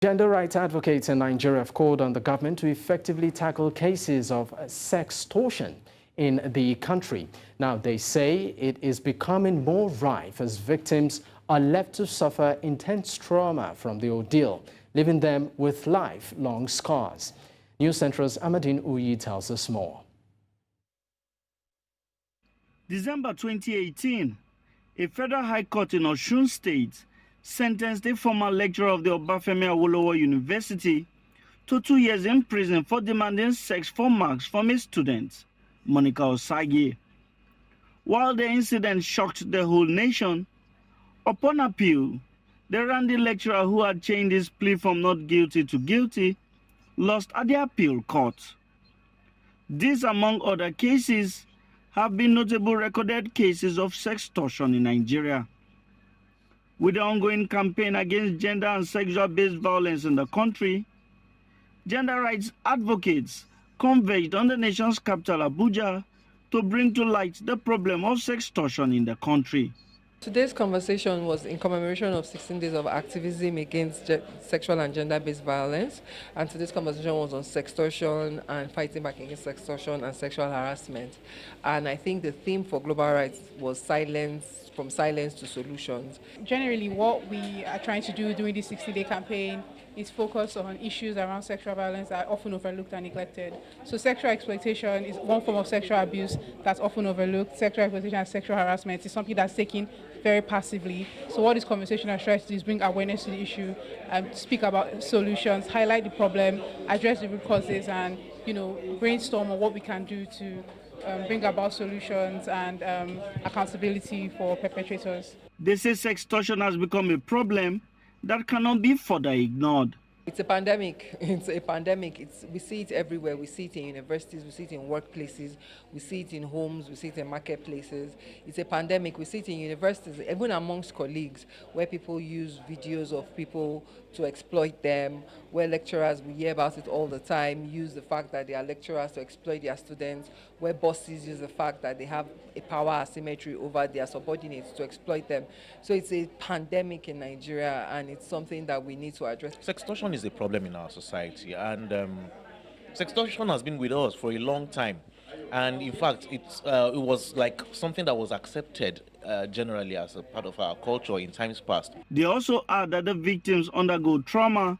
Gender rights advocates in Nigeria have called on the government to effectively tackle cases of sextortion in the country. Now, they say it is becoming more rife as victims are left to suffer intense trauma from the ordeal, leaving them with lifelong scars. News Central's Amadin Uyi tells us more. December 2018, a federal high court in Osun State sentenced a former lecturer of the Obafemi Awolowo University to 2 years in prison for demanding sex for marks from a student, Monica Osage. While the incident shocked the whole nation, upon appeal, the Randy lecturer who had changed his plea from not guilty to guilty lost at the appeal court. These, among other cases, have been notable recorded cases of sextortion in Nigeria. With the ongoing campaign against gender and sexual-based violence in the country, gender rights advocates converged on the nation's capital, Abuja, to bring to light the problem of sextortion in the country. Today's conversation was in commemoration of 16 days of activism against sexual and gender-based violence, and today's conversation was on sextortion and fighting back against sextortion and sexual harassment. And I think the theme for global rights was silence, from silence to solutions. Generally, what we are trying to do during this 60-day campaign is focus on issues around sexual violence that are often overlooked and neglected. So sexual exploitation is one form of sexual abuse that's often overlooked. Sexual exploitation and sexual harassment is something that's taken very passively. So what this conversation has tried to do is bring awareness to the issue, speak about solutions, highlight the problem, address the root causes, and brainstorm on what we can do to bring about solutions and accountability for perpetrators. They say sextortion has become a problem that cannot be further ignored. It's a pandemic. It's a pandemic. We see it everywhere. We see it in universities, we see it in workplaces, we see it in homes, we see it in marketplaces. It's a pandemic. We see it in universities, even amongst colleagues, where people use videos of people to exploit them, where lecturers, we hear about it all the time, use the fact that they are lecturers to exploit their students, where bosses use the fact that they have a power asymmetry over their subordinates to exploit them. So it's a pandemic in Nigeria, and it's something that we need to address. Sextortion is a problem in our society, and sextortion has been with us for a long time. And in fact, it was like something that was accepted generally as a part of our culture in times past. They also add that the victims undergo trauma,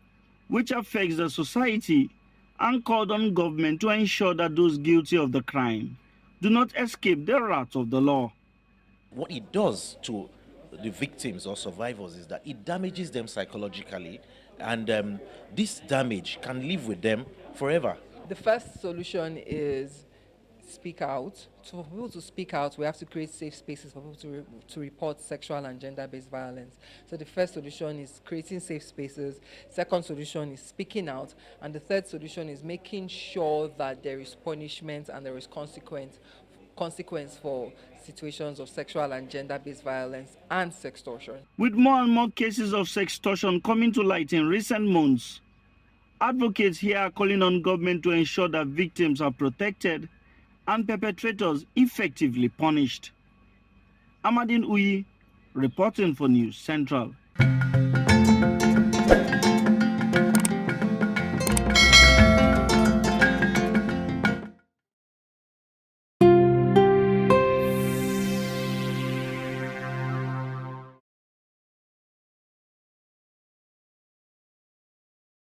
which affects the society, and called on government to ensure that those guilty of the crime do not escape the wrath of the law. What it does to the victims or survivors is that it damages them psychologically, and this damage can live with them forever. The first solution is speak out. So for people to speak out, we have to create safe spaces for people to report sexual and gender-based violence. So the first solution is creating safe spaces. Second solution is speaking out. And the third solution is making sure that there is punishment and there is consequence for situations of sexual and gender-based violence and sextortion. With more and more cases of sextortion coming to light in recent months, advocates here are calling on government to ensure that victims are protected and perpetrators effectively punished. Amadin Uyi, reporting for News Central.